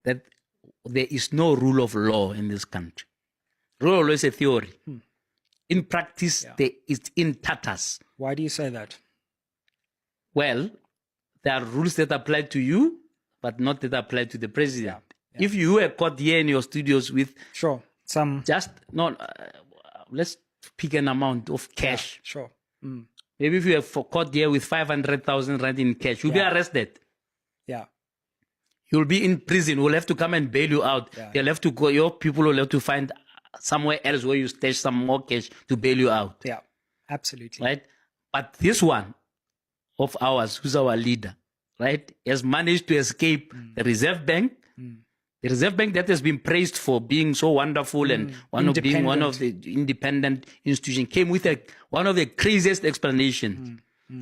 that there is no rule of law in this country. Rule of law is a theory. In practice, it's in tatters. Why do you say that? Well, there are rules that apply to you, but not that apply to the president. Yeah. If you were caught here in your studios with let's pick an amount of cash. Maybe if you are caught here with 500,000 rand in cash, you'll be arrested. Yeah. You'll be in prison. We'll have to come and bail you out. They'll have to go. Your people will have to find somewhere else where you stash some more cash to bail you out. Yeah, absolutely. Right? But this one of ours, who's our leader, right, has managed to escape the Reserve Bank. The Reserve Bank that has been praised for being so wonderful and being one of the independent institutions, came with one of the craziest explanations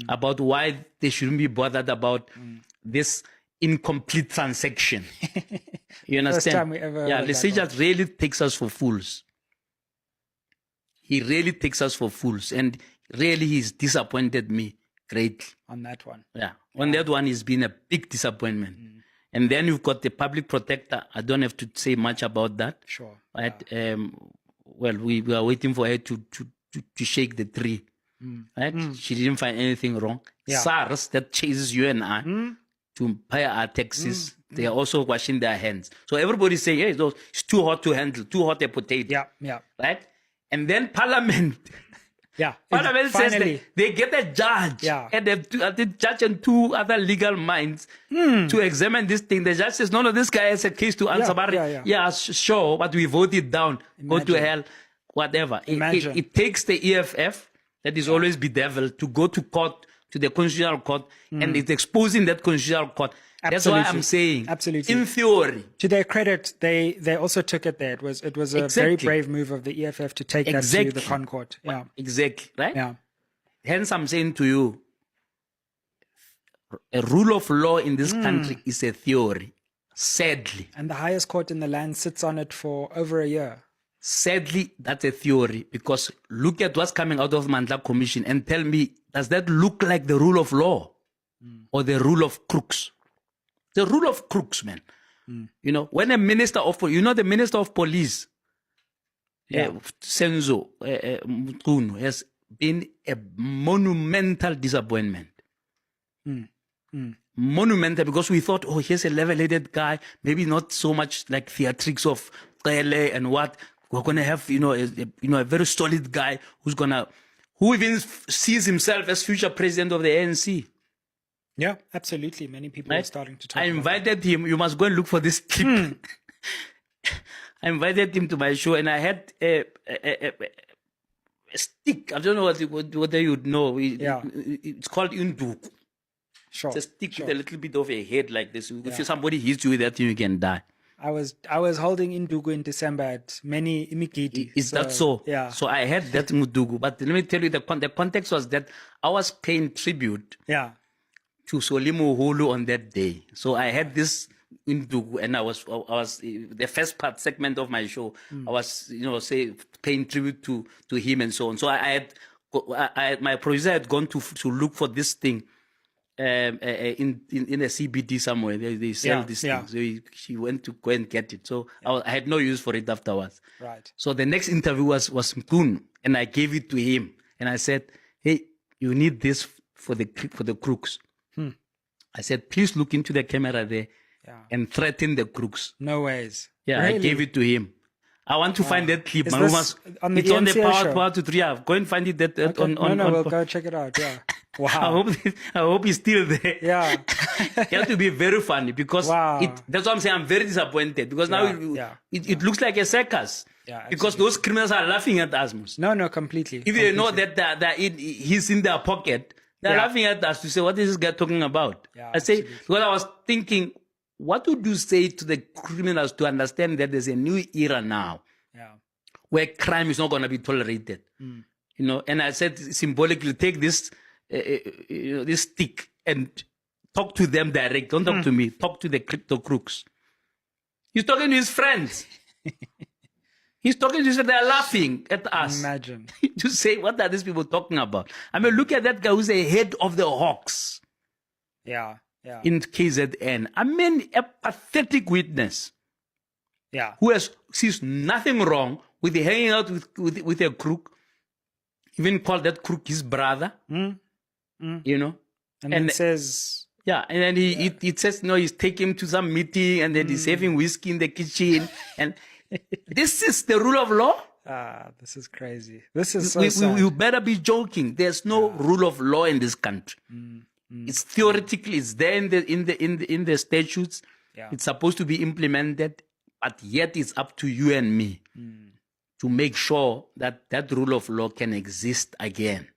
about why they shouldn't be bothered about this incomplete transaction. You understand? First time we ever heard Lesage that really takes us for fools. He really takes us for fools, and really he's disappointed me greatly. On that one. On that one, it's been a big disappointment. And then you've got the public protector. I don't have to say much about that. Sure. Right? Well, we are waiting for her to shake the tree. Right? She didn't find anything wrong. SARS, that chases you and I to pay our taxes, they are also washing their hands. So everybody's saying, hey, it's too hot to handle, too hot a potato. Right? And then Parliament. Parliament says they get a judge and the judge and two other legal minds to examine this thing. The judge says, no, this guy has a case to answer. Sure, but we vote it down. Go to hell, whatever. It takes the EFF, that is always bedeviled, to go to court, to the Constitutional Court, and it's exposing that Constitutional Court. That's why I'm saying, in theory. To their credit, they also took it there. It was a very brave move of the EFF to take that to the Concord. Exactly, right? Hence, I'm saying to you, a rule of law in this country is a theory, sadly. And the highest court in the land sits on it for over a year. Sadly, that's a theory, because look at what's coming out of Mandla Commission and tell me, does that look like the rule of law or the rule of crooks? The rule of crooks, man. You know, when a minister of, the minister of police, Senzo Mkhunu, has been a monumental disappointment. Monumental, because we thought, here's a level-headed guy, maybe not so much like theatrics of Pele and what. We're going to have, a very solid guy who even sees himself as future president of the ANC. Yeah, absolutely. Many people are starting to talk about invited him. You must go and look for this clip. I invited him to my show, and I had a stick. I don't know whether you'd know. It's called unduku. Sure. It's a stick with a little bit of a head like this. If somebody hits you with that, you can die. I was holding Indugu in December at many imigidi. Is that so? Yeah. So I had that Mudugu. But let me tell you, the context was that I was paying tribute to Solimu Hulu on that day. So I had this Indugu, and I was the first segment of my show. I was, paying tribute to him and so on. So my producer had gone to look for this thing. In a CBD somewhere, they sell this thing. So she went to go and get it. So I had no use for it afterwards. Right. So the next interview was Mkhunu, and I gave it to him, and I said, "Hey, you need this for the crooks." I said, "Please look into the camera there and threaten the crooks." No ways. Yeah, really? I gave it to him. I want to find that clip. It's on the Power to 3. Go and find it. We'll go check it out. Yeah. Wow. I hope he's still there. Yeah. It has to be very funny, because that's what I'm saying. I'm very disappointed, because now it looks like a circus. Yeah, because those criminals are laughing at us. No, completely. If they know that he's in their pocket, they're laughing at us to say, what is this guy talking about? Yeah, I say, because I was thinking, what would you say to the criminals to understand that there's a new era now where crime is not going to be tolerated? And I said, symbolically, take this this stick and talk to them direct. Don't talk to me. Talk to the crypto crooks. He's talking to his friends. He's talking to his friends. They're laughing at us. Imagine. To say, what are these people talking about? I mean, look at that guy who's the head of the Hawks. Yeah. In KZN. I mean, a pathetic witness. who sees nothing wrong with hanging out with a crook, even call that crook his brother, you know. And then says... Yeah, and then he says, no, he's taking him to some meeting, and then he's having whiskey in the kitchen. And this is the rule of law? This is crazy. This is so sad. You better be joking. There's no rule of law in this country. It's theoretically, it's there in the statutes. It's supposed to be implemented, but yet it's up to you and me to make sure that that rule of law can exist again.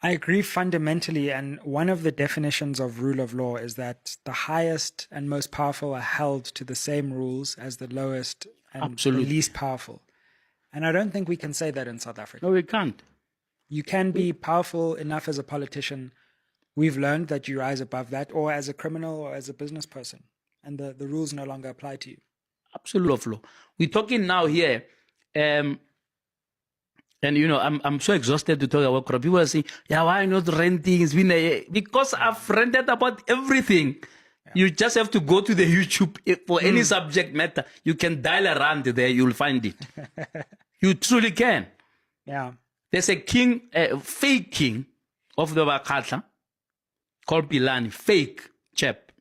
I agree fundamentally, and one of the definitions of rule of law is that the highest and most powerful are held to the same rules as the lowest and the least powerful. And I don't think we can say that in South Africa. No, we can't. You can be powerful enough as a politician. We've learned that you rise above that, or as a criminal or as a business person, and the rules no longer apply to you. Absolute law. We're talking now here, and you know, I'm so exhausted to talk about crop. People are saying, yeah, why not renting? It's been because I've rented about everything. You just have to go to the YouTube for any subject matter. You can dial around there, you'll find it. You truly can. Yeah. There's a king, a fake king of the Bakatla called Pilani, fake chap.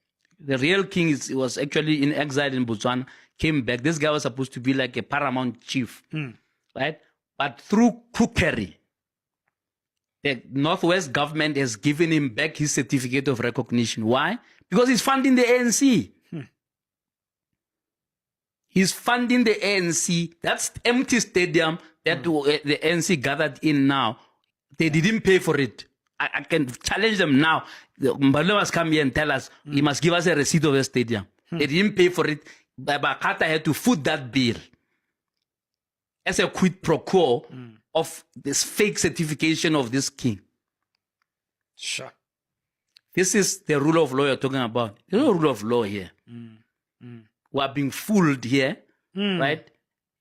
The real king was actually in exile in Botswana, came back. This guy was supposed to be like a paramount chief, right? But through crookery, the Northwest government has given him back his certificate of recognition. Why? Because he's funding the ANC. He's funding the ANC. That's empty stadium that the ANC gathered in now. They didn't pay for it. I can challenge them now. Mbalo must come here and tell us, he must give us a receipt of the stadium. They didn't pay for it. Bakata had to foot that bill as a quid pro quo of this fake certification of this king. Sure. This is the rule of law you're talking about. There's no rule of law here. We are being fooled here, right?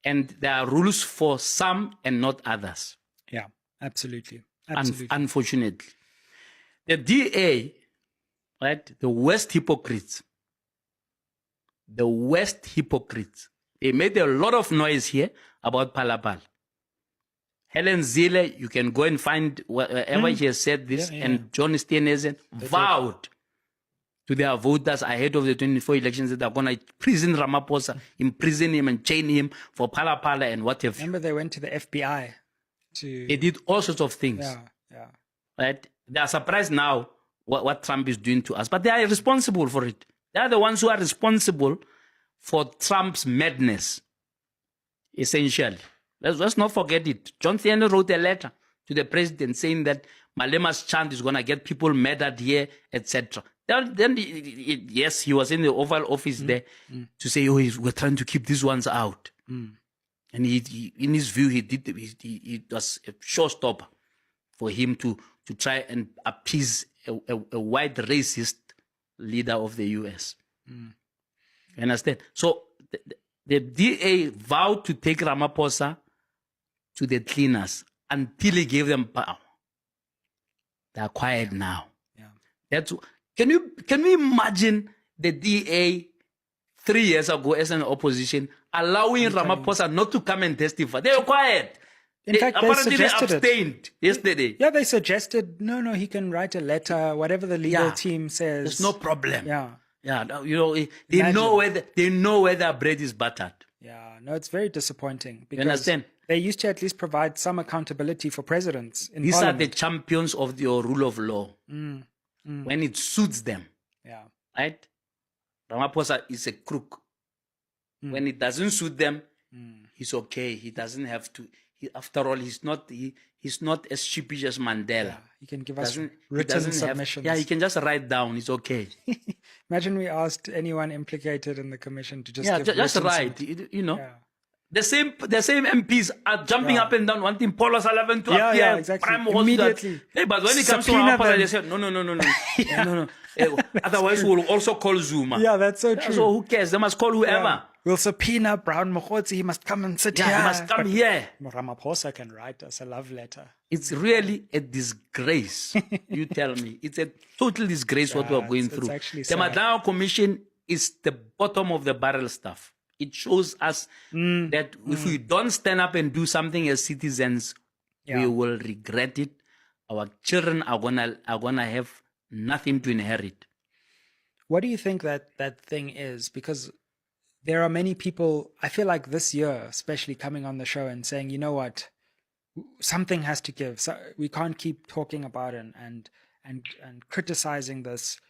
And there are rules for some and not others. Yeah, absolutely. Unfortunately. The DA, right, the worst hypocrites, they made a lot of noise here about Phala Phala. Helen Zille, you can go and find wherever she has said this, and John Steenhuisen vowed to their voters ahead of the 24 elections that they're going to prison Ramaphosa, imprison him and chain him for Phala Phala and whatever. Remember they went to the FBI. They did all sorts of things. Yeah. Right? They are surprised now what Trump is doing to us, but they are responsible for it. They are the ones who are responsible for Trump's madness, essentially. Let's not forget it. John Steenhuisen wrote a letter to the president saying that Malema's chant is going to get people murdered here, etc. Then yes, he was in the Oval Office there to say, we're trying to keep these ones out. And he in his view, it was a showstopper for him to try and appease a white racist leader of the US. You understand? So the DA vowed to take Ramaphosa to the cleaners until he gave them power. They are quiet now. Yeah. Can you imagine the DA 3 years ago as an opposition allowing Ramaphosa not to come and testify? They were quiet. In fact, apparently they abstained yesterday. Yeah, they suggested, no, he can write a letter, whatever the legal team says. There's no problem. Yeah. Yeah, you know, they know where their bread is buttered. Yeah, no, it's very disappointing because you understand? They used to at least provide some accountability for presidents in These Parliament. are the champions of the rule of law. When it suits them. Yeah. Right? Ramaphosa is a crook. When it doesn't suit them, he's okay. He doesn't have to. After all, he's not as sheepish as Mandela. Yeah, he can give us written submissions. He can just write down. It's okay. Imagine we asked anyone implicated in the commission to just give just write. You know, the same MPs are jumping up and down, wanting Phala Phala to appear. Exactly. Immediately. Hey, but when it comes to Ramaphosa, they say no. Otherwise, we'll also call Zuma. Yeah, that's so true. So who cares? They must call whoever. Yeah. We'll subpoena Brown Mokgotsi. He must come and sit here. He must come here. Ramaphosa can write us a love letter. It's really a disgrace. You tell me. It's a total disgrace what we're going through. It's the Madlawa Commission is the bottom of the barrel stuff. it shows us that if we don't stand up and do something as citizens, we will regret it. Our children are gonna have nothing to inherit. What do you think that thing is? Because there are many people, I feel like this year, especially coming on the show and saying, you know what, something has to give. So we can't keep talking about it and criticizing this.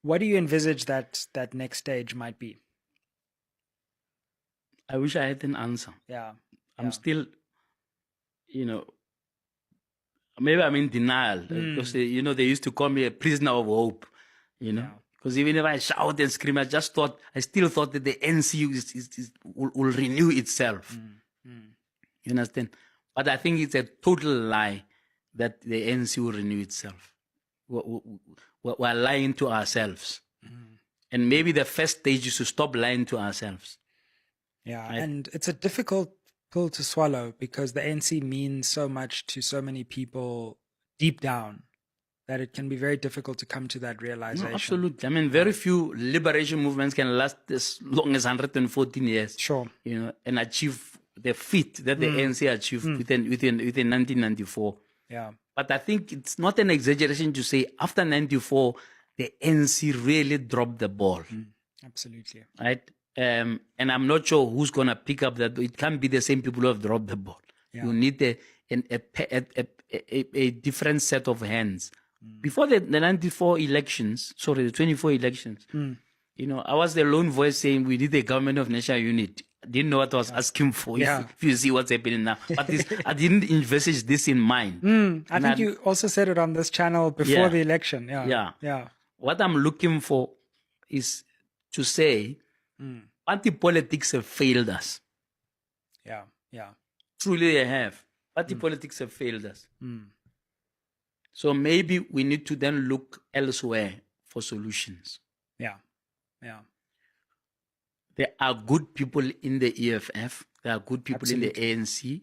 What do you envisage that next stage might be? I wish I had an answer. Yeah. I'm still, maybe I'm in denial because, they used to call me a prisoner of hope, because even if I shout and scream, I still thought that the NC will renew itself. You understand? But I think it's a total lie that the NC will renew itself. We're lying to ourselves. And maybe the first stage is to stop lying to ourselves. Yeah, right? And it's a difficult pill to swallow because the ANC means so much to so many people deep down that it can be very difficult to come to that realization. No, absolutely. I mean, very few liberation movements can last as long as 114 years. Sure. And achieve the feat that the ANC achieved within 1994. Yeah. But I think it's not an exaggeration to say after 94, the ANC really dropped the ball. Absolutely. Right? And I'm not sure who's going to pick up that. It can't be the same people who have dropped the ball. Yeah. You need a different set of hands. Before the 94 elections, the 24 elections, I was the lone voice saying we need a government of national unity. I didn't know what I was asking for, if you see what's happening now. But I didn't envisage this in mind. I think you also said it on this channel before the election. Yeah. What I'm looking for is to say, party politics have failed us. Yeah. Truly they have. Party politics have failed us. So maybe we need to then look elsewhere for solutions. Yeah. There are good people in the EFF. There are good people in the ANC.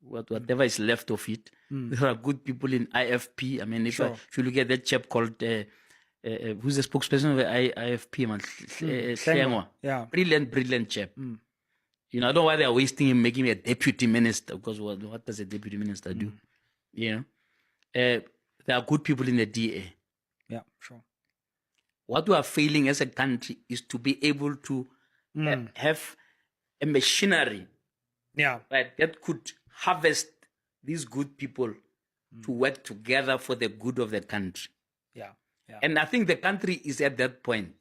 Whatever is left of it. There are good people in IFP. I mean, if you look at that chap called, who's the spokesperson of the IFP, man? Yeah. Brilliant chap. I don't know why they are wasting him, making him a deputy minister, because what does a deputy minister do? There are good people in the DA. Yeah, sure. What we are failing as a country is to be able to have a machinery right, that could harvest these good people to work together for the good of the country. Yeah. And I think the country is at that point.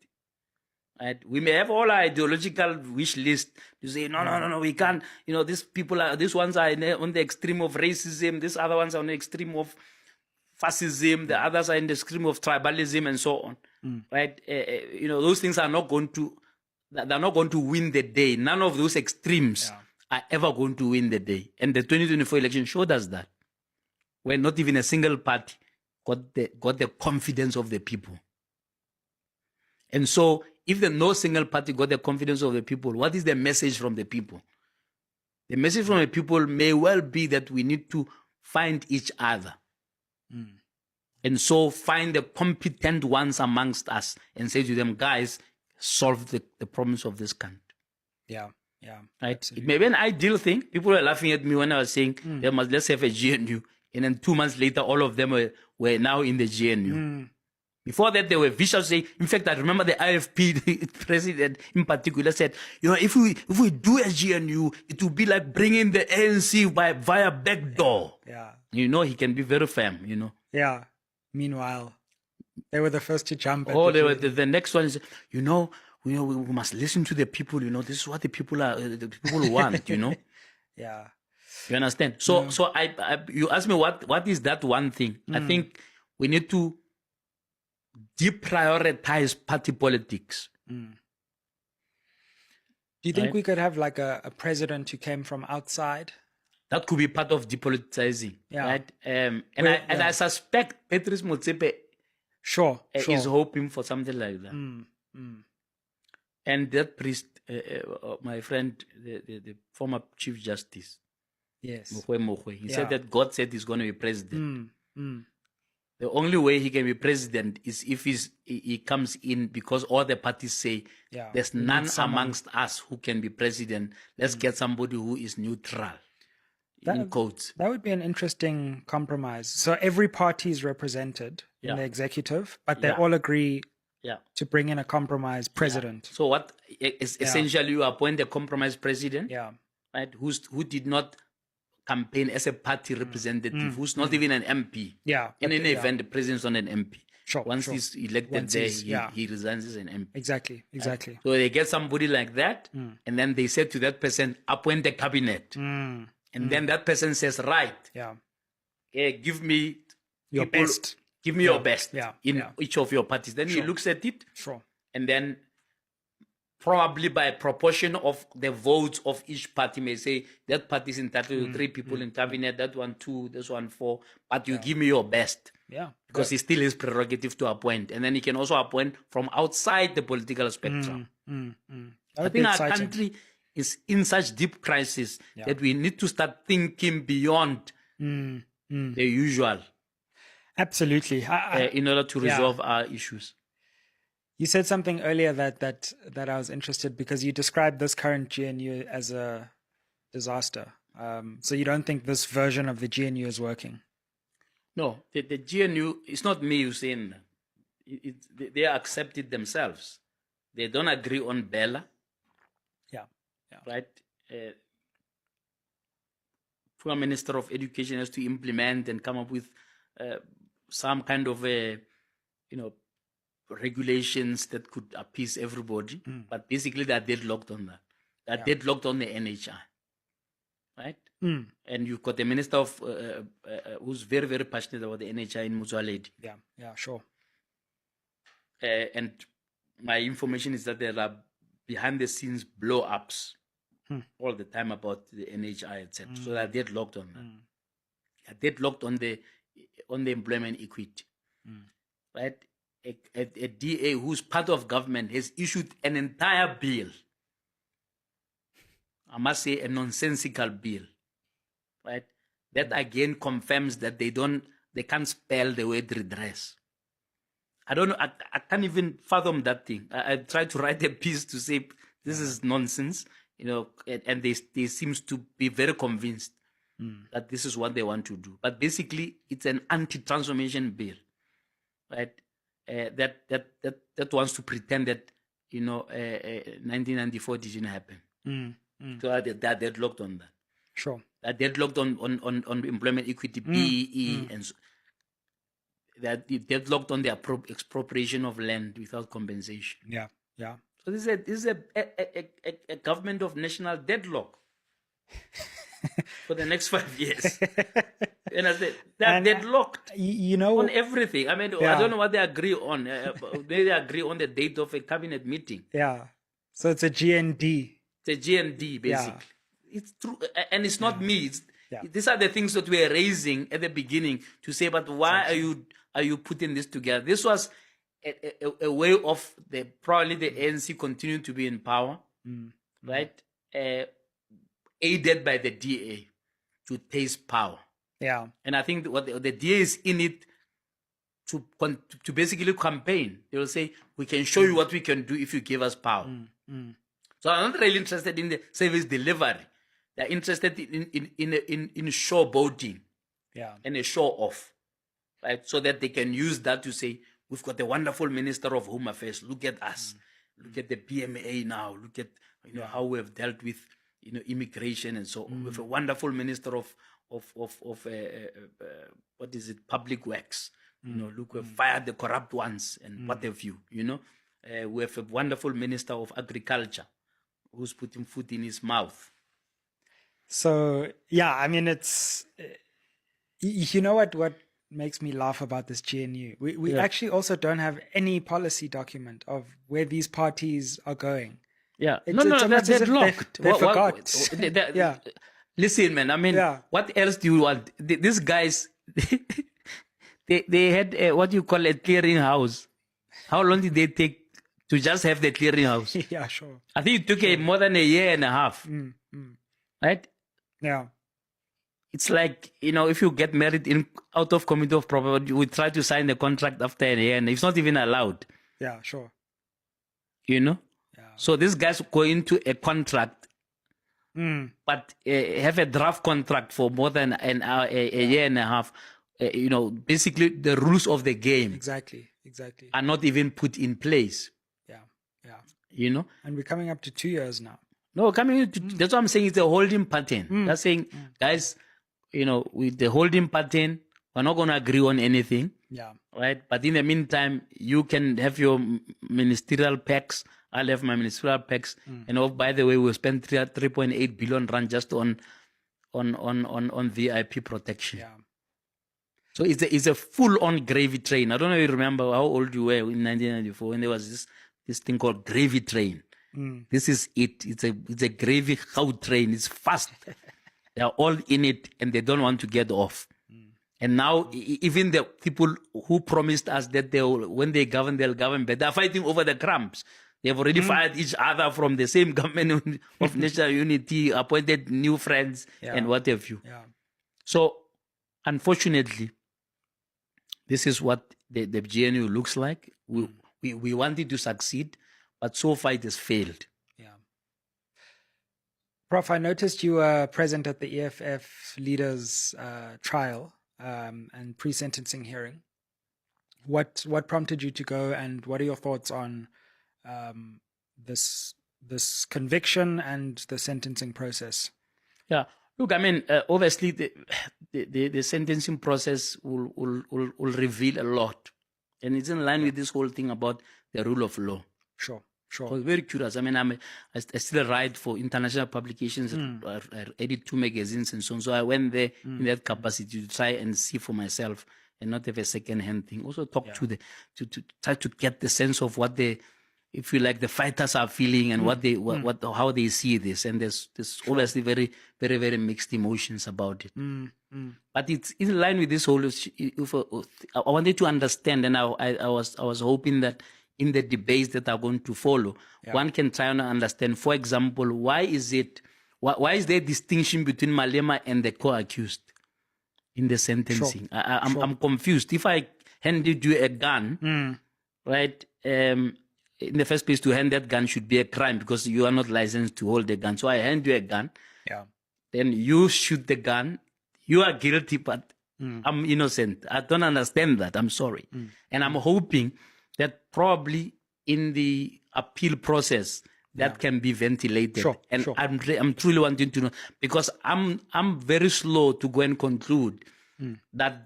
Right? We may have all our ideological wish list to say, no, we can't. These ones are on the extreme of racism. These other ones are on the extreme of fascism. The others are in the extreme of tribalism and so on. Right? Those things are not going to. They're not going to win the day. None of those extremes are ever going to win the day. And the 2024 election showed us that. Where not even a single party got the confidence of the people. And so, if no single party got the confidence of the people, what is the message from the people? The message from the people may well be that we need to find each other. And so, find the competent ones amongst us and say to them, guys, solve the problems of this country. Yeah. Right? Absolutely. It may be an ideal thing. People were laughing at me when I was saying, let's have a GNU. And then 2 months later, all of them were now in the GNU. Before that, they were vicious saying, in fact, I remember the IFP president in particular said, if we do a GNU, it will be like bringing the ANC via back door. Yeah. He can be very firm, Yeah. Meanwhile, they were the first to jump. The next one is, we must listen to the people. This is what the people want. Yeah. You understand? So you ask me what is that one thing? I think we need to deprioritize party politics. Do you think we could have like a president who came from outside? That could be part of depoliticizing, right? I suspect Patrice Motsepe is hoping for something like that. And that priest, my friend, the former Chief Justice, yes, he said that God said he's going to be president. The The only way he can be president is if he comes in because all the parties say there's none amongst us who can be president. Let's get somebody who is neutral. In quotes. That would be an interesting compromise. So every party is represented in the executive, but they all agree to bring in a compromise president. So what is essentially you appoint a compromise president, right? Who did not campaign as a party representative, who's not even an MP. In any event, the president's not an MP. Once he's elected he resigns as an MP. Exactly. Right? So they get somebody like that, and then they say to that person, appoint a cabinet. And then that person says, right, give me your best. Give me your best in each of your parties. Then he looks at it, and then probably by proportion of the votes of each party may say, that party is entitled to 3 people in cabinet, that one 2, this one 4, but you give me your best. Because he still has prerogative to appoint. And then he can also appoint from outside the political spectrum. I think our country is in such deep crisis that we need to start thinking beyond the usual. Absolutely. In order to resolve our issues. You said something earlier that I was interested, because you described this current GNU as a disaster. So you don't think this version of the GNU is working? No, the GNU, it's not me who's saying that. They accept it themselves. They don't agree on Bella. Right? Poor Minister of Education has to implement and come up with some kind of regulations that could appease everybody. But basically, they are deadlocked on that. They are deadlocked on the NHI. Right? And you've got a minister of who's very, very passionate about the NHI in Motsoaledi. And my information is that there are behind the scenes blow-ups all the time about the NHI, etc. So they're deadlocked on that. They're deadlocked on the employment equity. Right? A DA who's part of government has issued an entire bill. I must say a nonsensical bill. Right? That again confirms that they can't spell the word redress. I don't know. I can't even fathom that thing. I tried to write a piece to say this is nonsense, and they seem to be very convinced that this is what they want to do. But basically, it's an anti-transformation bill, right? That wants to pretend that 1994 didn't happen. So they're deadlocked on that. They're deadlocked on employment equity, BE, and so. That deadlocked on the expropriation of land without compensation. So this is a government of national deadlock for the next 5 years. And I said they're deadlocked. On everything. I mean, I don't know what they agree on. They agree on the date of a cabinet meeting. So it's a GND. It's a GND, basically. It's true, and it's not me. These are the things that we are raising at the beginning to say, but why are you putting this together? This was a way of probably the ANC continuing to be in power, right? Aided by the DA to taste power. And I think what the DA is in it to basically campaign. They will say, we can show you what we can do if you give us power. So I'm not really interested in the service delivery. They're interested in showboating and a show off, right? So that they can use that to say, we've got a wonderful Minister of Home Affairs. Look at us. Look at the PMA now. Look at how we have dealt with immigration and so on. We have a wonderful Minister of what is it? Public Works. Look, we've fired the corrupt ones and what have you. We have a wonderful Minister of Agriculture who's putting food in his mouth. So, I mean, it's, what makes me laugh about this GNU? We actually also don't have any policy document of where these parties are going. They're deadlocked. They forgot. Listen, man, I mean, what else do you want? These guys, they had what you call a clearing house. How long did they take to just have the clearing house? I think it took more than a year and a half. Right? it's like, if you get married out of committee of property, we try to sign the contract after a year and it's not even allowed. Yeah, sure. Yeah. So these guys go into a contract, but have a draft contract for more than an hour, a year and a half. Basically the rules of the game exactly are not even put in place. And we're coming up to 2 years now. No, that's what I'm saying. It's a holding pattern. That's saying, guys, with the holding pattern, we're not going to agree on anything. Yeah. Right. But in the meantime, you can have your ministerial packs. I'll have my ministerial packs. And by the way, we'll spend 3.8 billion rand just on VIP protection. Yeah. So it's a full-on gravy train. I don't know if you remember how old you were in 1994 when there was this thing called gravy train. This is it. It's a gravy cow train. It's fast. They are all in it and they don't want to get off. And now even the people who promised us that when they govern, they'll govern better, they're fighting over the crumbs. They've already fired each other from the same government of national unity, appointed new friends and what have you. Yeah. So unfortunately, this is what the GNU looks like. We wanted to succeed, but so far it has failed. Yeah. Prof, I noticed you were present at the EFF leaders' trial and pre-sentencing hearing. What prompted you to go, and what are your thoughts on this conviction and the sentencing process? Yeah. Look, I mean, obviously the sentencing process will reveal a lot. And it's in line with this whole thing about the rule of law. Sure. I was very curious. I mean, I still write for international publications. I edit 2 magazines and so on. So I went there in that capacity to try and see for myself and not have a second-hand thing. Also talk to try to get the sense of what if you like, the fighters are feeling and how they see this. And there's obviously very, very, very mixed emotions about it. But it's in line with this whole. I wanted to understand, and I was hoping that in the debates that are going to follow, one can try and understand. For example, why is there distinction between Malema and the co-accused in the sentencing? Sure. I'm confused. If I handed you a gun, right? In the first place, to hand that gun should be a crime because you are not licensed to hold a gun. So I hand you a gun. Yeah. Then you shoot the gun. You are guilty, but I'm innocent. I don't understand that. I'm sorry. And I'm hoping that probably in the appeal process that can be ventilated. I'm truly wanting to know, because I'm very slow to go and conclude that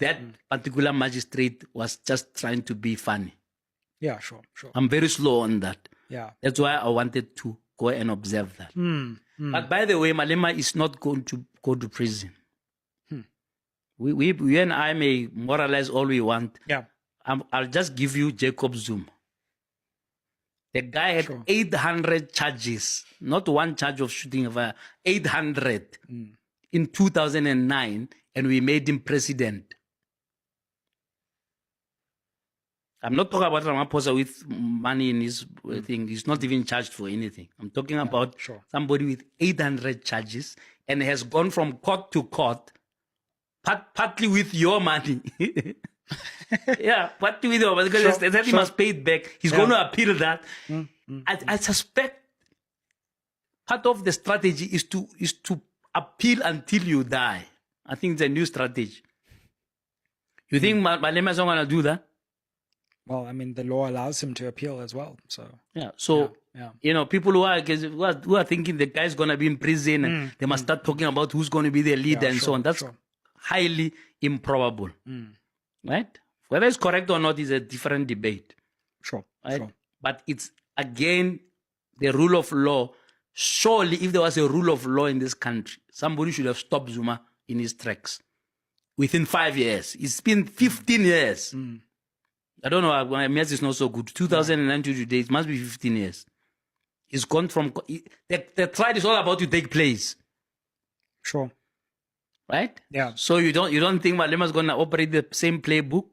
particular magistrate was just trying to be funny. Yeah, sure. I'm very slow on that. Yeah. That's why I wanted to go and observe that. But by the way, Malema is not going to go to prison. We and I may moralize all we want. Yeah. I'll just give you Jacob Zuma. The guy had 800 charges, not one charge of shooting a fire, 800 in 2009, and we made him president. I'm not talking about Ramaphosa with money in his thing. He's not even charged for anything. I'm talking about somebody with 800 charges and has gone from court to court, partly with your money. Partly with your money, because they said he must pay it back. He's going to appeal that. I suspect part of the strategy is to appeal until you die. I think it's a new strategy. You think Malema is not going to do that? Well, I mean, the law allows him to appeal as well. People who are thinking the guy's going to be in prison and they must start talking about who's going to be the leader and so on. That's highly improbable. Right? Whether it's correct or not is a different debate. Right? But it's, again, the rule of law. Surely, if there was a rule of law in this country, somebody should have stopped Zuma in his tracks within 5 years. It's been 15 years. I don't know, my math is not so good. 2009 to today, it must be 15 years. It's gone from... The trial is all about to take place. Sure. Right? Yeah. So you don't think Malema is going to operate the same playbook?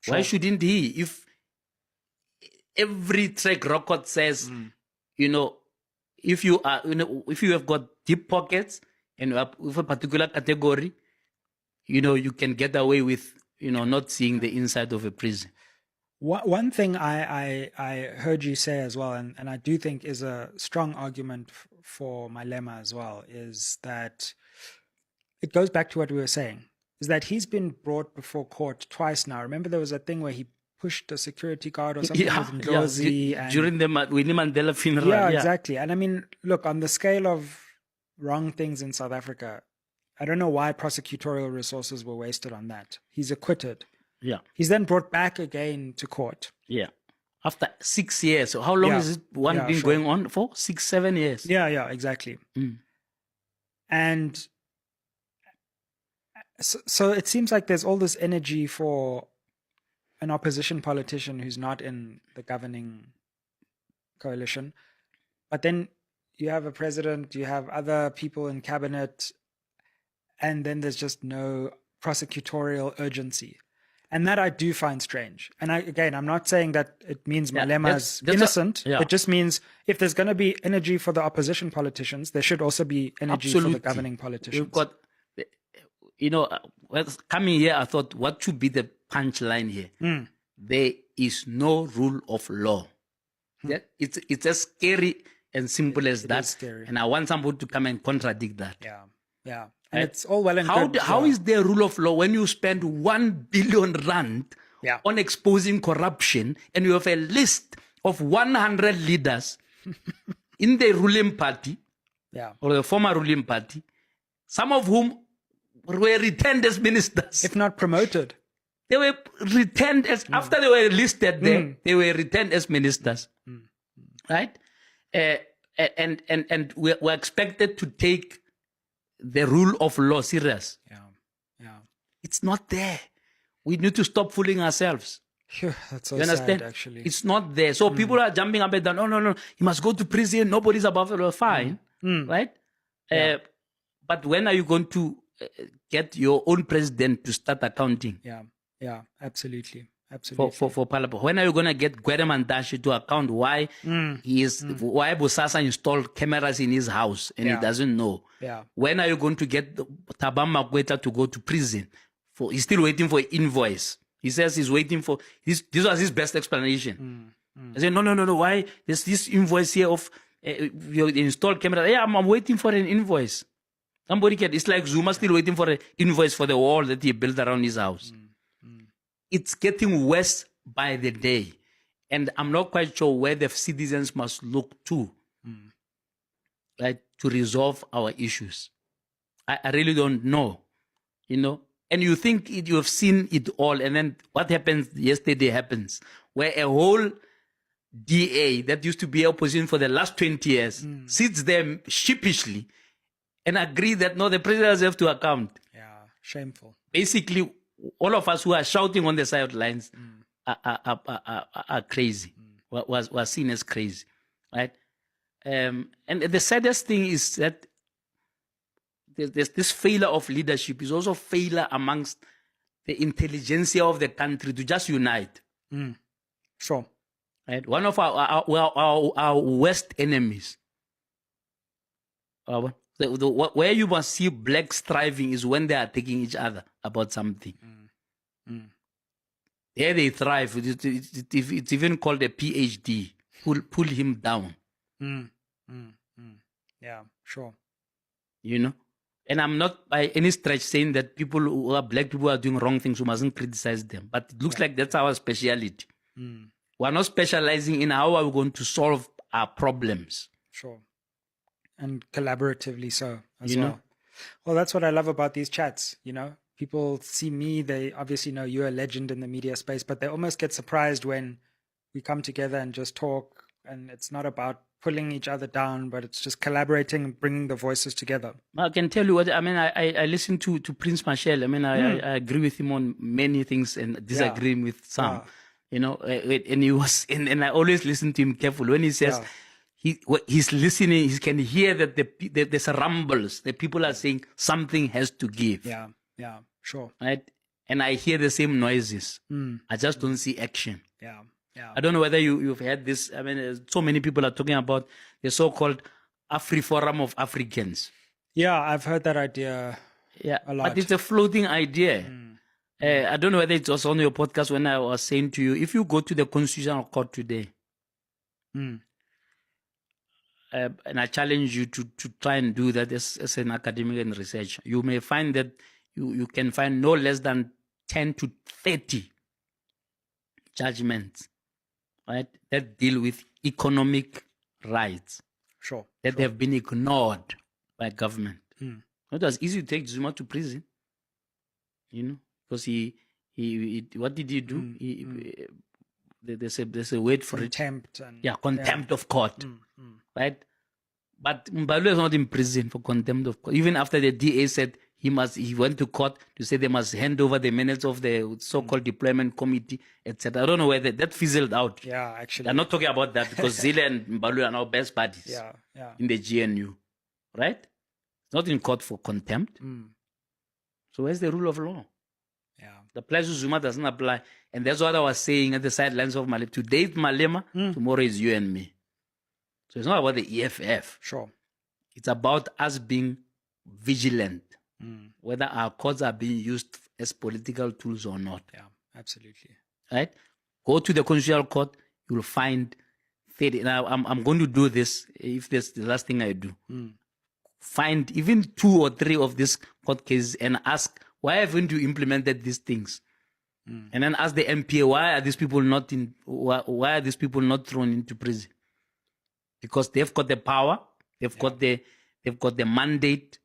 Why shouldn't he? If every track record says, if you have got deep pockets and you are with a particular category, you can get away with, not seeing the inside of a prison. One thing I heard you say as well, and I do think is a strong argument for my lemma as well, is that it goes back to what we were saying, is that he's been brought before court twice now. Remember there was a thing where he pushed a security guard or something with Ndlozi. During the Winnie Mandela funeral. Yeah, exactly. And I mean, look, on the scale of wrong things in South Africa, I don't know why prosecutorial resources were wasted on that. He's acquitted. Yeah. He's then brought back again to court. Yeah. After 6 years. So how long has it been going on for? 6, 7 years. Yeah, exactly. And so it seems like there's all this energy for an opposition politician who's not in the governing coalition. But then you have a president, you have other people in cabinet, and then there's just no prosecutorial urgency. And that I do find strange. And I'm not saying that it means Malema is innocent. It just means if there's going to be energy for the opposition politicians, there should also be energy for the governing politicians. We've got, coming here, I thought, what should be the punchline here? There is no rule of law. It's as scary and simple as that. Scary. And I want somebody to come and contradict that. Yeah. And it's all well and good. How is there rule of law when you spend 1 billion rand on exposing corruption and you have a list of 100 leaders in the ruling party or the former ruling party, some of whom were retained as ministers. If not promoted. They were retained as, after they were listed there, they were retained as ministers. Right? And we're expected to take the rule of law serious. Yeah. It's not there. We need to stop fooling ourselves. That's so you understand? Sad, actually. It's not there. So people are jumping up and down. No. He must go to prison. Nobody's above the law. Fine. Right? But when are you going to get your own president to start accounting? Yeah, absolutely. For Phala Phala. When are you going to get Gwede Mantashe to account why why Bosasa installed cameras in his house and he doesn't know? When are you going to get Thabang Makwetla to go to prison? He's still waiting for an invoice. He says he's waiting for this was his best explanation. I said, no. Why? There's this invoice here of you installed camera. Yeah, I'm waiting for an invoice. It's like Zuma still waiting for an invoice for the wall that he built around his house. It's getting worse by the day. And I'm not quite sure where the citizens must look to, right, to resolve our issues. I really don't know, And you think you have seen it all, and then what happens yesterday happens, where a whole DA that used to be opposition for the last 20 years sits there sheepishly and agree that, no, the president has to account. Yeah, shameful. Basically, all of us who are shouting on the sidelines are crazy, were seen as crazy, right? And the saddest thing is that there's this failure of leadership is also failure amongst the intelligentsia of the country to just unite. Sure. Right? One of our worst enemies, where you must see blacks thriving is when they are attacking each other about something. There they thrive. It's even called a PhD. Pull him down. Yeah, sure. And I'm not by any stretch saying that people who are black people are doing wrong things, we mustn't criticize them. But it looks like that's our speciality. We're not specializing in how are we going to solve our problems. Sure. And collaboratively so as well. Well, that's what I love about these chats, People see me, they obviously know you're a legend in the media space, but they almost get surprised when we come together and just talk. And it's not about pulling each other down, but it's just collaborating and bringing the voices together. I can tell you what, I listen to Prince Marshall. I agree with him on many things and disagree with some, and he was, and I always listen to him carefully when he says, he's listening, he can hear that there's rumbles, the people are saying something has to give. Yeah, sure. Right? And I hear the same noises. I just don't see action. Yeah. I don't know whether you've heard this. So many people are talking about the so-called AfriForum of Africans. Yeah, I've heard that idea Yeah, a lot. but it's a floating idea. I don't know whether it was on your podcast when I was saying to you, if you go to the Constitutional Court today, and I challenge you to try and do that as an academic and research, you may find that you can find no less than 10 to 30 judgments, right, that deal with economic rights. Sure. That have been ignored by government. It was easy to take Zuma to prison, because he what did he do? There's a word for contempt it. Contempt of court, right? But Mbalu is not in prison for contempt of court. Even after the DA said he went to court to say they must hand over the minutes of the so-called deployment committee, etc. I don't know whether that fizzled out. Yeah, actually. I'm not talking about that because Zille and Mbalu are now best buddies in the GNU, right? It's not in court for contempt. So where's the rule of law? Yeah. The place of Zuma doesn't apply. And that's what I was saying at the sidelines of Malema. Today it's Malema, tomorrow is you and me. So it's not about the EFF. Sure. It's about us being vigilant, whether our courts are being used as political tools or not. Yeah, absolutely. Right? Go to the Constitutional Court, you will find 30. Now, I'm going to do this, if that's the last thing I do. Find even 2 or 3 of these court cases and ask, why haven't you implemented these things? And then ask the MPA, why are these people not thrown into prison? Because they've got the power, they've got the mandate,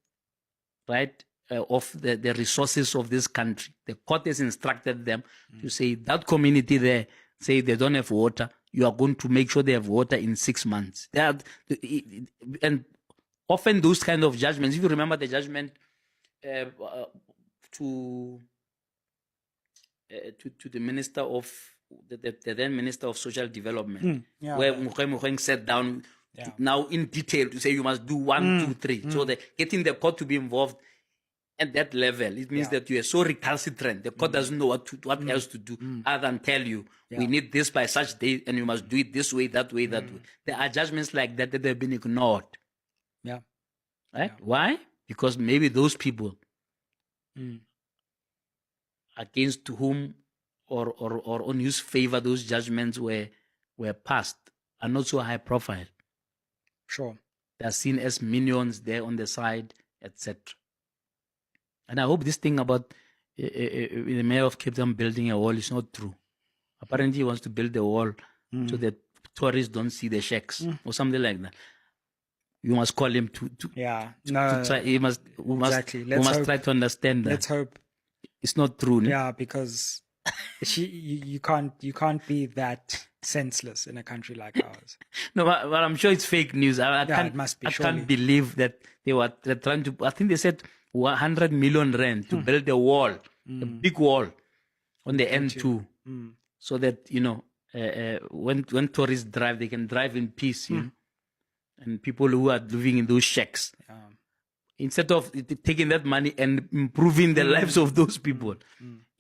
right, of the resources of this country. The court has instructed them to say that community there, say they don't have water, you are going to make sure they have water in 6 months. And often those kind of judgments, if you remember the judgment to the minister of the then Minister of Social Development, where Mogoeng sat down now in detail to say you must do 1, 2, 3. So getting the court to be involved at that level, it means that you are so recalcitrant. The court doesn't know what else to do other than tell you, we need this by such date and you must do it this way, that way, that way. There are judgments like that have been ignored. Yeah. Right? Why? Because maybe those people against whom or on whose favor those judgments were passed are not so high profile. Sure. They are seen as minions there on the side, etc. And I hope this thing about the mayor of Cape Town building a wall is not true. Apparently he wants to build a wall so that tourists don't see the shacks or something like that. You must call him to try. We must try to understand that. Let's hope it's not true. Yeah, because you can't be that senseless in a country like ours. No, but I'm sure it's fake news. It must be. I can't believe that they're trying to. I think they said 100 million rand to build a wall, a big wall on the N2, so that when tourists drive, they can drive in peace. And people who are living in those shacks, instead of taking that money and improving the lives of those people,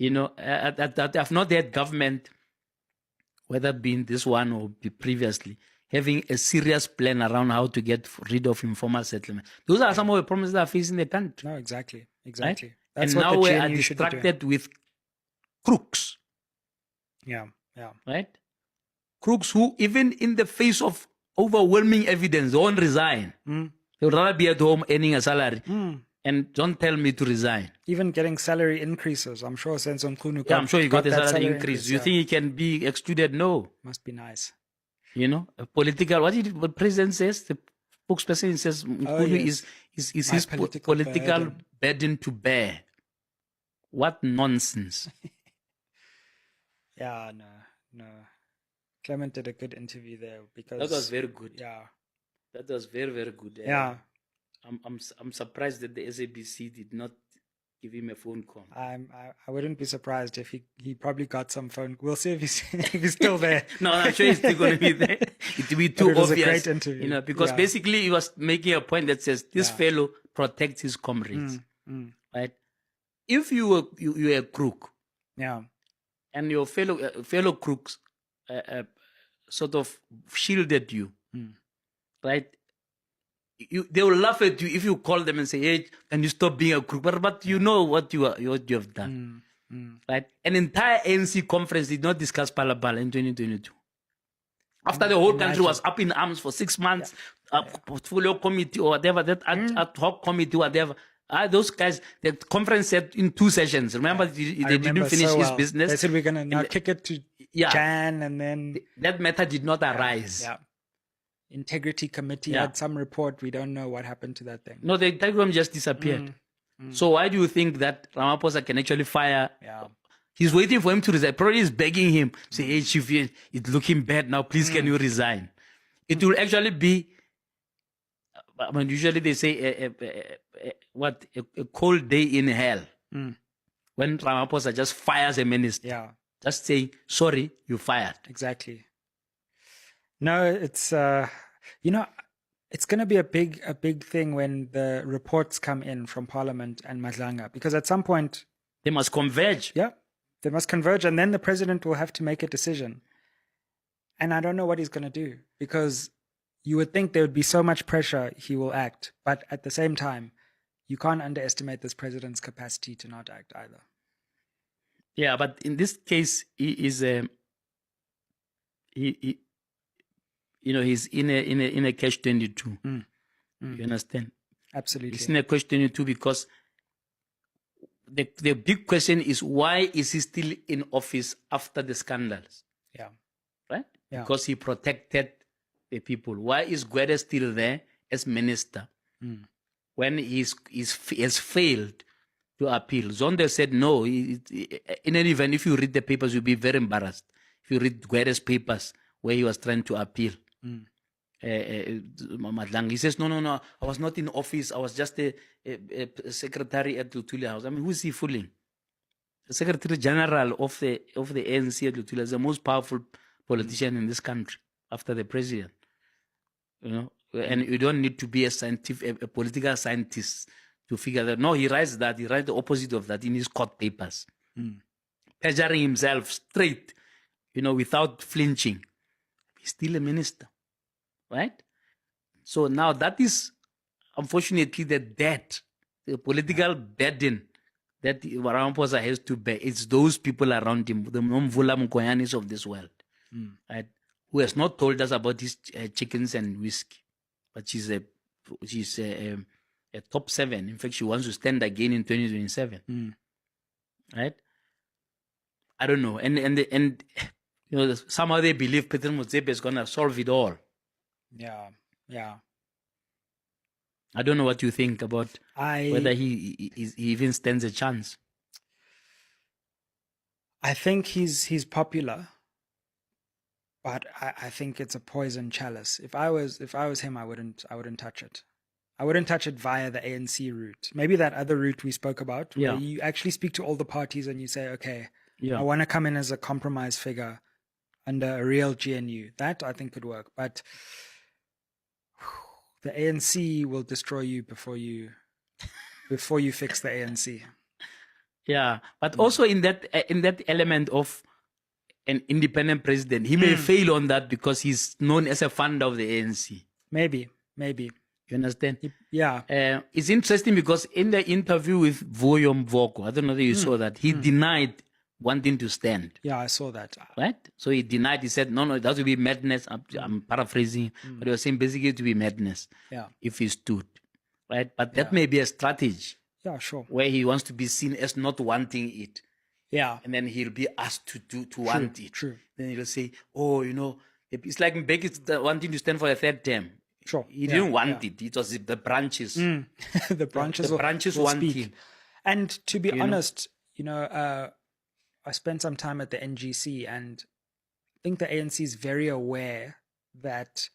I've not had government, whether being this one or previously, having a serious plan around how to get rid of informal settlement. Those are some of the problems that are facing the country. No, exactly. Right? That's and what now we GNU are distracted with crooks. Yeah. Right? Crooks who, even in the face of overwhelming evidence, won't resign. They would rather be at home earning a salary. And don't tell me to resign. Even getting salary increases. I'm sure Senson Kunu I'm sure he got a salary increase. You think he can be excluded? No. Must be nice. A political, what the president says, the spokesperson says, Mkunu is his political burden to bear. What nonsense. Yeah, no. Clement did a good interview there because that was very good. Yeah, that was very, very good. Yeah, I'm surprised that the SABC did not give him a phone call. I wouldn't be surprised if he probably got some phone. We'll see if he's still there. No, I'm sure he's still going to be there. It will be too obvious. It was a great interview. Because basically he was making a point that says this fellow protects his comrades, right? If you were a crook, and your fellow crooks sort of shielded you, right? they will laugh at you if you call them and say, hey, can you stop being a crook? But you know what you have done. Right? An entire ANC conference did not discuss Phala Phala in 2022. After the whole country was up in arms for 6 months, portfolio committee or whatever, that ad hoc committee, whatever. Those guys, the conference said in 2 sessions. Remember, they didn't finish his business. They said we're going to now kick it to Jan, and then... That matter did not arise. Yeah. Integrity committee had some report. We don't know what happened to that thing. No, the integrity just disappeared. So why do you think that Ramaphosa can actually fire? He's waiting for him to resign. Probably he's begging him, say, hey, Chief, it's looking bad now. Please, can you resign? It will actually be, I mean, usually they say, a cold day in hell. When Ramaphosa just fires a minister. Just say, sorry, you fired. Exactly. No, it's, it's going to be a big thing when the reports come in from Parliament and Madlanga, because at some point... They must converge. Yeah, they must converge, and then the president will have to make a decision. And I don't know what he's going to do, because you would think there would be so much pressure he will act. But at the same time, you can't underestimate this president's capacity to not act either. Yeah, but in this case, he is he's in a catch-22. You understand? Absolutely. He's in a catch-22 because the big question is, why is he still in office after the scandals? Yeah. Right? Yeah. Because he protected the people. Why is Gwede still there as minister when he has failed to appeal? Zonde said no. In any event, if you read the papers, you'll be very embarrassed. If you read Gwede's papers where he was trying to appeal. Madlang, he says, no, I was not in office. I was just a secretary at Lutulia House. I mean, who is he fooling? The Secretary General of the ANC at Lutulia is the most powerful politician in this country after the president. And you don't need to be a political scientist to figure that. No, he writes the opposite of that in his court papers. Perjuring himself straight, without flinching. He's still a minister, right? So now that is, unfortunately, the political burden that Ramaphosa has to bear. It's those people around him, the Mvula Mukoyanis of this world, right? Who has not told us about his chickens and whiskey, but she's a top 7. In fact, she wants to stand again in 2027, right? I don't know, and somehow they believe President Motsepe is gonna solve it all. Yeah. I don't know what you think about whether he even stands a chance. I think he's popular, but I think it's a poison chalice. If I was him, I wouldn't touch it. I wouldn't touch it via the ANC route. Maybe that other route we spoke about, where you actually speak to all the parties and you say, okay, I want to come in as a compromise figure under a real GNU. That I think could work. But the ANC will destroy you before you fix the ANC. Yeah, but also in that element of an independent president, he may fail on that because he's known as a founder of the ANC. Maybe. You understand? Yeah. It's interesting because in the interview with Vuyo Mvoko, I don't know if you saw that, he denied wanting to stand. Yeah, I saw that. Right? So he denied, he said, no, that would be madness. I'm paraphrasing, but he was saying basically it would be madness if he stood. Right? But that may be a strategy. Yeah, sure. Where he wants to be seen as not wanting it. Yeah. And then he'll be asked to want it. True. Then he'll say, it's like Mbeki wanting to stand for a 3rd term. Sure. He didn't want it. It was the branches. The branches will want speak. him. And to be honest, I spent some time at the NGC, and I think the ANC is very aware that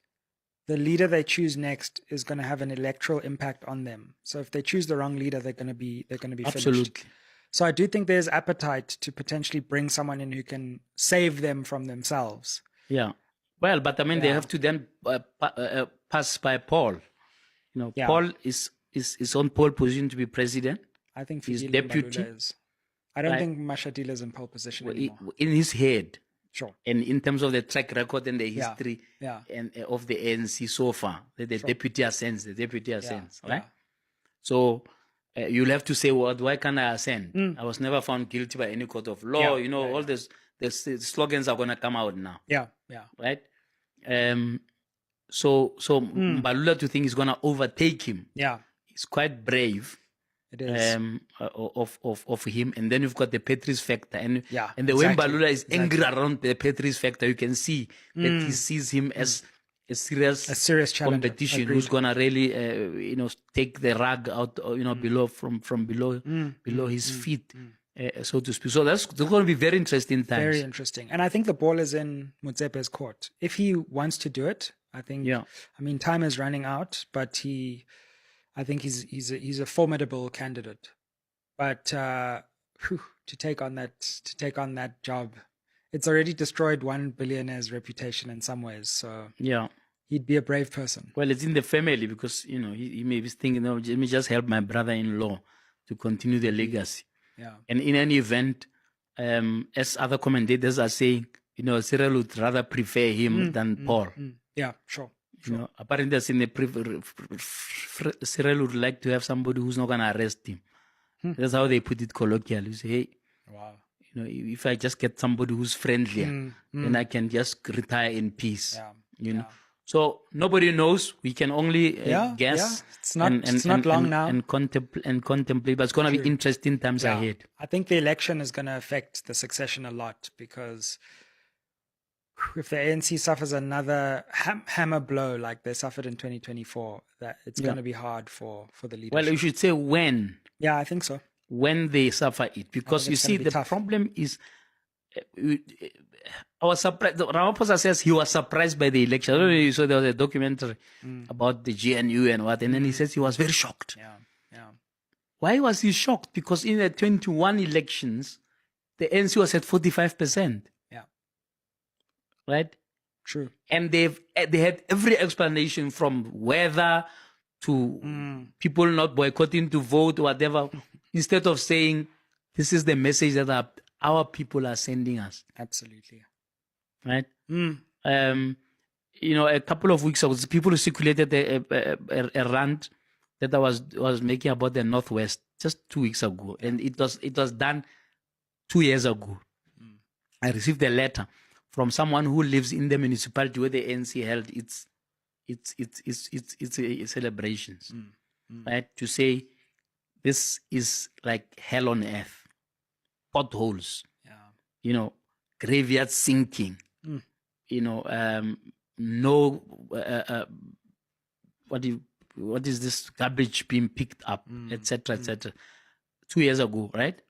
the leader they choose next is going to have an electoral impact on them. So if they choose the wrong leader, they're going to be Absolutely. finished. So I do think there's appetite to potentially bring someone in who can save them from themselves. Yeah. Well, but I mean, they have to then pass by Paul. Paul is on pole position to be president. I think he's Fikile deputy. Mbalula is. I don't think Mashatile is in pole position anymore. In his head, Sure. And in terms of the track record and the history and of the ANC so far, the deputy ascends, right? So you'll have to say, well, why can't I ascend? I was never found guilty by any court of law. All this, the slogans are going to come out now. Right? So Mbalula to think is going to overtake him. It's quite brave. It is. Of him. And then you've got the Petrus factor. And the way Mbalula is angry around the Petrus factor, you can see that he sees him as a serious competition who's going to really, take the rug out, below, from below his feet, so to speak. So that's going to be very interesting times. Very interesting. And I think the ball is in Motsepe's court. If he wants to do it, I think, time is running out, but I think he's a formidable candidate, but to take on that job, it's already destroyed one billionaire's reputation in some ways. So he'd be a brave person. Well, it's in the family because he may be thinking, let me just help my brother-in-law to continue the legacy. And in any event, as other commentators are saying, Cyril would rather prefer him than Paul. Yeah, sure. Apparently, Cyril would like to have somebody who's not going to arrest him. That's how they put it colloquially. You say, hey, if I just get somebody who's friendlier, then I can just retire in peace. So nobody knows. We can only guess. It's not long now. And contemplate. But it's going to be interesting times ahead. I think the election is going to affect the succession a lot because if the ANC suffers another hammer blow like they suffered in 2024, that it's going to be hard for the leadership. Well, you should say when. Yeah, I think so. When they suffer it. Because you see, the problem is, Ramaphosa says he was surprised by the election. I don't know if you saw there was a documentary about the GNU and what, and then he says he was very shocked. Why was he shocked? Because in the 21 elections, the ANC was at 45%. Right? True. And they had every explanation from weather to people not boycotting to vote, whatever, instead of saying, this is the message that our people are sending us. Absolutely. Right? A couple of weeks ago, people circulated a rant that I was making about the Northwest just 2 weeks ago. And it was done 2 years ago. I received a letter from someone who lives in the municipality where the ANC held its celebrations, right? To say this is like hell on earth, potholes, graveyard sinking, no, what is this garbage being picked up, etc., etc. 2 years ago, right?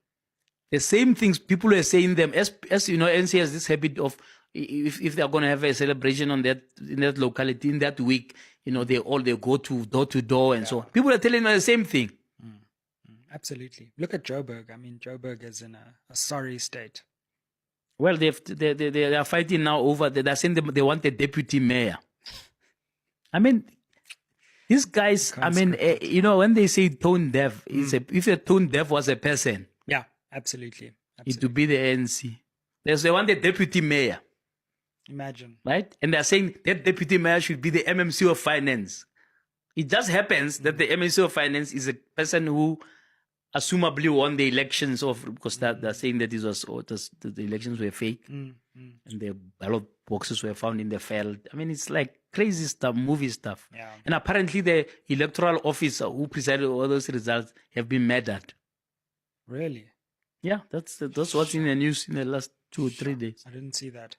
The same things people were saying them, as NC has this habit of, if they're going to have a celebration in that locality, in that week, they go to door and so on. People are telling them the same thing. Absolutely. Look at Joburg. I mean, Joburg is in a sorry state. Well, they are fighting now over, they're saying they want a deputy mayor. I mean, these guys, when they say tone deaf, if a tone deaf was a person, absolutely. It would be the ANC. They want a deputy mayor. Imagine. Right? And they're saying that deputy mayor should be the MMC of finance. It just happens that the MMC of finance is a person who assumably won the elections because they're saying that the elections were fake and the ballot boxes were found in the field. I mean, it's like crazy stuff, movie stuff. And apparently the electoral officer who presided over those results have been murdered. Really? Yeah, that's what's in the news in the last 2 or 3 days. I didn't see that.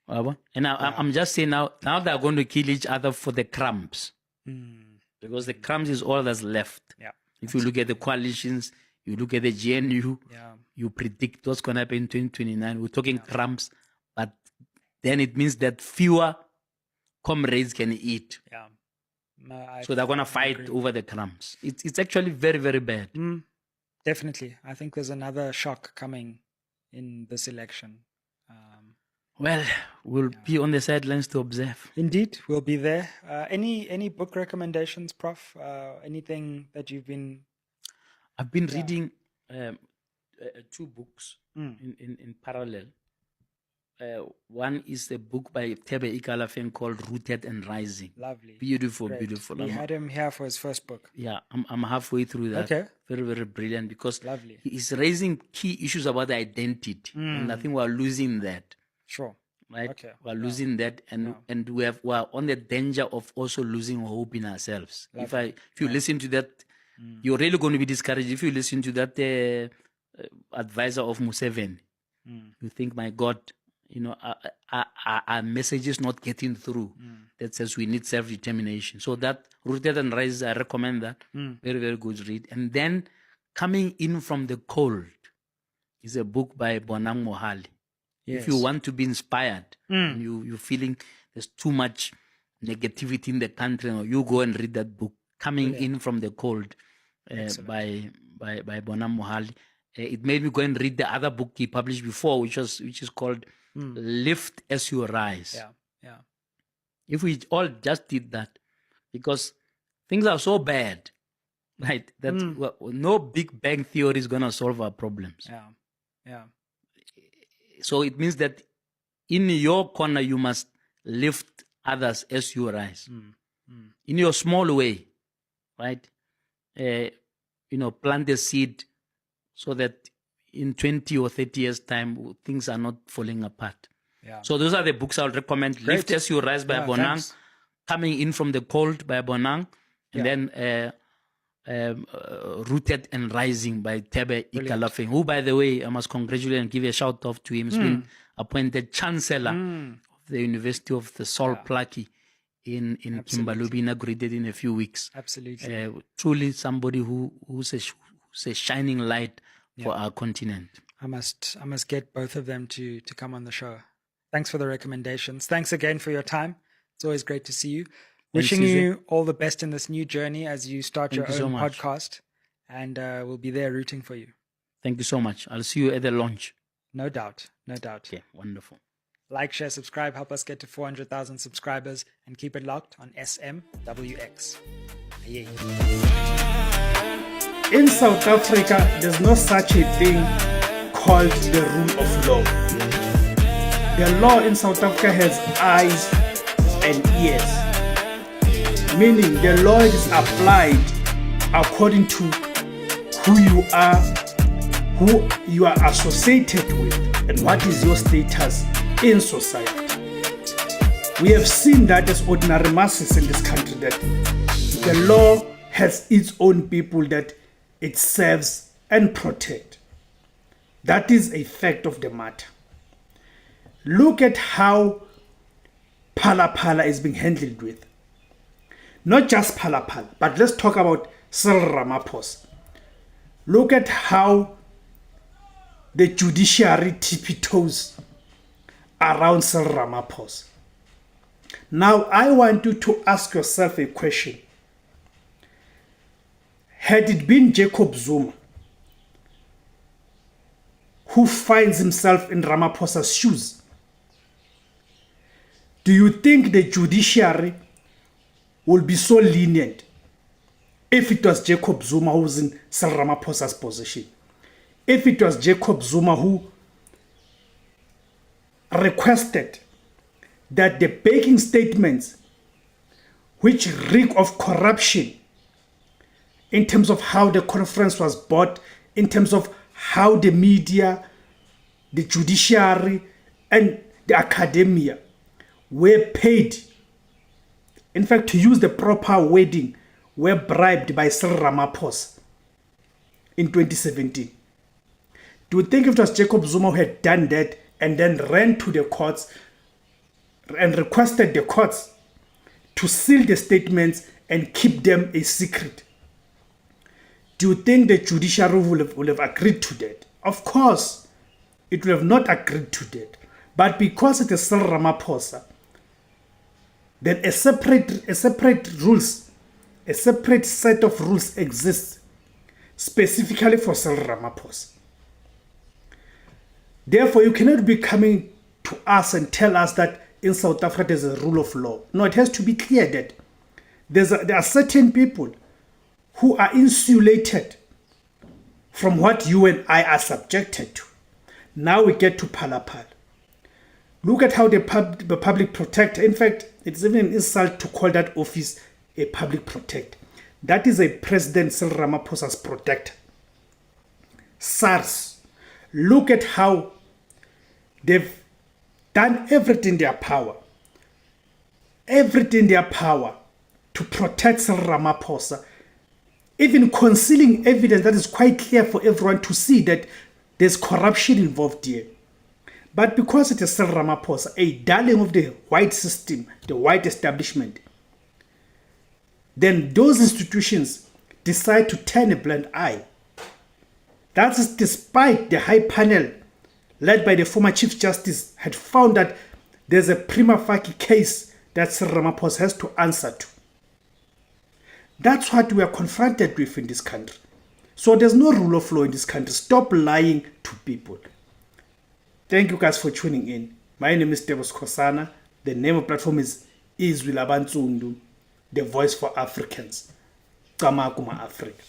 And I'm just saying now they're going to kill each other for the crumbs. Because the crumbs is all that's left. If you look at the coalitions, you look at the GNU, you predict what's going to happen in 2029. We're talking crumbs, but then it means that fewer comrades can eat. So they're going to fight over the crumbs. It's actually very, very bad. Definitely. I think there's another shock coming in this election. Well, we'll be on the sidelines to observe. Indeed, we'll be there. Any book recommendations, Prof? Anything that you've been... I've been reading 2 books in parallel. One is a book by Thebe Ikalafeng called Rooted and Rising. Lovely. Beautiful, Great. beautiful. We had him here for his first book. Yeah, I'm halfway through that. Okay. Very, very brilliant because Lovely. he is raising key issues about identity. And I think we're losing that. Sure. Right? Okay. We're losing that and we're on the danger of also losing hope in ourselves. Lovely. If you listen to that, you're really going to be discouraged. If you listen to that advisor of Museveni, you think, my God, our message is not getting through. That says we need self-determination. So that Rooted and Rise, I recommend that. Very, very good read. And then Coming In From the Cold is a book by Bonang Mohali. Yes. If you want to be inspired, and you're feeling there's too much negativity in the country, you go and read that book, Coming In From the Cold, by Bonang Mohali. It made me go and read the other book he published before, which is called Lift As You Rise. Yeah. If we all just did that, because things are so bad, right, that no Big Bang theory is going to solve our problems. Yeah. So it means that in your corner, you must lift others as you rise. In your small way, right? Plant a seed so that in 20 or 30 years' time, things are not falling apart. Yeah. So those are the books I would recommend. Great. Lift As You Rise by Bonang, thanks. Coming In From the Cold by Bonang, and then Rooted and Rising by Thebe Ikalafeng, who, by the way, I must congratulate and give a shout out to him. He's been appointed Chancellor of the University of the Sol Plaatje in Kimberley, inaugurated in a few weeks. Absolutely. Truly somebody who's a shining light for our continent. I must get both of them to come on the show. Thanks for the recommendations. Thanks again for your time. It's always great to see you. Wishing you all the best in this new journey as you start your own podcast. And we'll be there rooting for you. Thank you so much. I'll see you at the launch. No doubt. Okay, wonderful. Like, share, subscribe. Help us get to 400,000 subscribers. And keep it locked on SMWX. Yeah. In South Africa, there's no such a thing called the rule of law. The law in South Africa has eyes and ears, meaning the law is applied according to who you are associated with, and what is your status in society. We have seen that as ordinary masses in this country, that the law has its own people that it serves and protects. That is a fact of the matter. Look at how Phala Phala is being handled with. Not just Phala Phala, but let's talk about Cyril Ramaphosa. Look at how the judiciary tiptoes around Cyril Ramaphosa. Now, I want you to ask yourself a question. Had it been Jacob Zuma who finds himself in Ramaphosa's shoes, do you think the judiciary will be so lenient if it was Jacob Zuma who was in Cyril Ramaphosa's position? If it was Jacob Zuma who requested that the banking statements which reek of corruption in terms of how the conference was bought, in terms of how the media, the judiciary, and the academia were paid, in fact, to use the proper wording, were bribed by Cyril Ramaphosa in 2017. Do you think if it was Jacob Zuma who had done that and then ran to the courts and requested the courts to seal the statements and keep them a secret, do you think the judiciary will have agreed to that? Of course, it will have not agreed to that. But because it is Cyril Ramaphosa, then a separate set of rules exists specifically for Cyril Ramaphosa. Therefore, you cannot be coming to us and tell us that in South Africa there's a rule of law. No, it has to be clear that there are certain people who are insulated from what you and I are subjected to. Now we get to Phala Phala. Look at how the public protector, in fact, it's even an insult to call that office a public protector. That is a President Cyril Ramaphosa's protector. SARS, look at how they've done everything in their power. Everything in their power to protect Cyril Ramaphosa, even concealing evidence that is quite clear for everyone to see that there's corruption involved here. But because it is Cyril Ramaphosa, a darling of the white system, the white establishment, then those institutions decide to turn a blind eye. That is despite the high panel led by the former Chief Justice had found that there's a prima facie case that Cyril Ramaphosa has to answer to. That's what we are confronted with in this country. So there's no rule of law in this country. Stop lying to people. Thank you guys for tuning in. My name is Devos Kosana. The name of the platform is IZWI LABANSUNDU, the voice for Africans. Kama Africa.